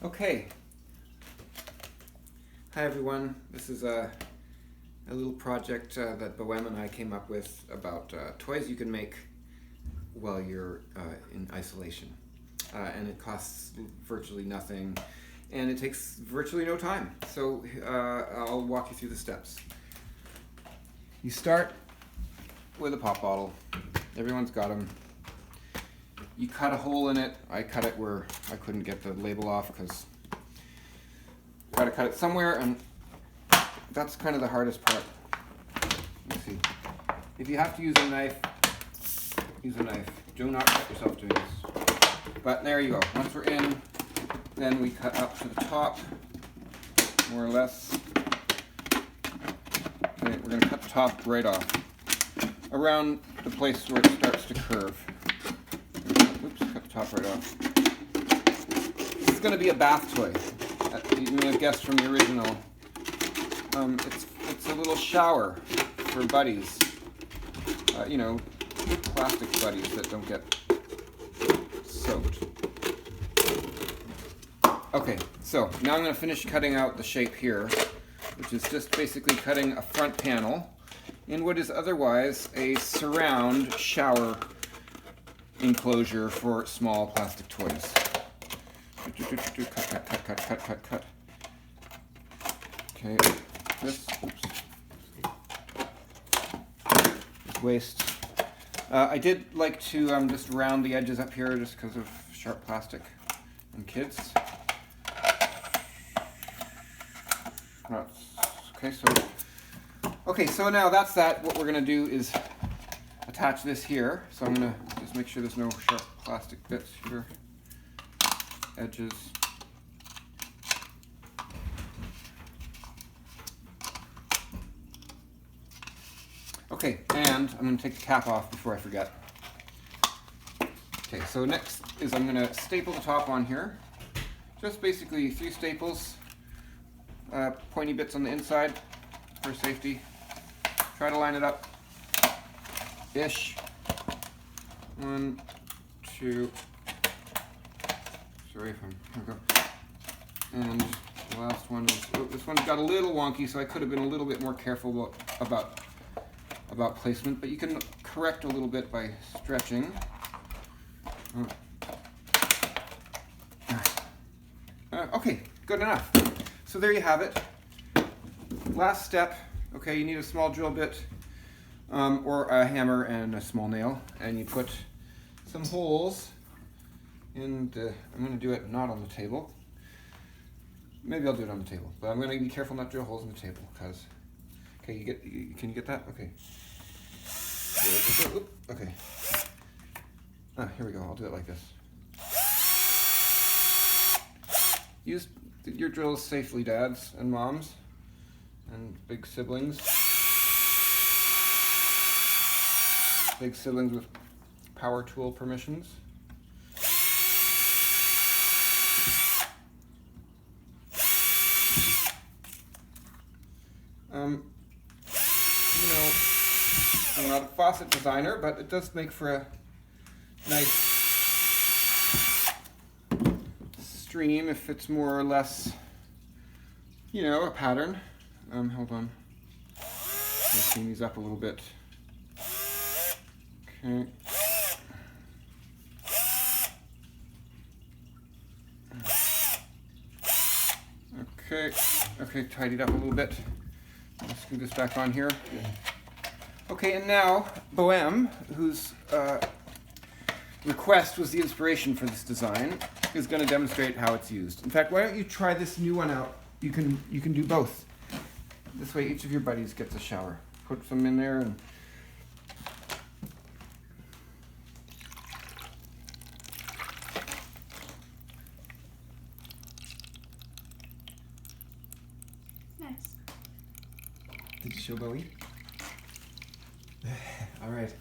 Okay. Hi everyone. This is a little project that Bohem and I came up with about toys you can make while you're in isolation. And it costs virtually nothing, and it takes virtually no time. So I'll walk you through the steps. You start with a pop bottle. Everyone's got them. You cut a hole in it. I cut it where I couldn't get the label off because got to cut it somewhere, and that's kind of the hardest part. You see, if you have to use a knife, use a knife. Do not cut yourself doing this. But there you go. Once we're in, then we cut up to the top, more or less. Okay, we're going to cut the top right off, around the place where it starts to curve. Oops, cut the top right off. This is going to be a bath toy. You may have guessed from the original. It's a little shower for buddies. Plastic buddies that don't get soaked. Okay, so now I'm going to finish cutting out the shape here, which is just basically cutting a front panel in what is otherwise a surround shower enclosure for small plastic toys. Cut. Okay, this waste. I did like to just round the edges up here just because of sharp plastic and kids. Okay, so now that's that. What we're going to do is attach this here. So I'm going to just make sure there's no sharp plastic bits here. Edges. Okay, and I'm going to take the cap off before I forget. Okay, so next is I'm going to staple the top on here. Just basically 3 staples, pointy bits on the inside for safety. Try to line it up. Ish. 1, 2. Sorry if I'm. Here we go. And the last one is. Oh, this one's got a little wonky, so I could have been a little bit more careful about placement, but you can correct a little bit by stretching. Okay, good enough. So there you have it. Last step. Okay, you need a small drill bit or a hammer and a small nail, and you put some holes in the. I'm going to do it not on the table. Maybe I'll do it on the table, but I'm going to be careful not to drill holes in the table because. Okay, can you get that? Okay. Okay. Here we go. I'll do it like this. Use your drills safely, dads and moms and big siblings. Big siblings with power tool permissions. I'm not a faucet designer, but it does make for a nice stream if it's more or less, a pattern. Hold on. Let's clean these up a little bit. Okay, tidied up a little bit. Let's screw this back on here. Okay, and now Bohem, whose request was the inspiration for this design, is going to demonstrate how it's used. In fact, why don't you try this new one out? You can do both. This way, each of your buddies gets a shower. Put some in there and. Nice. Did you show Bowie? All right.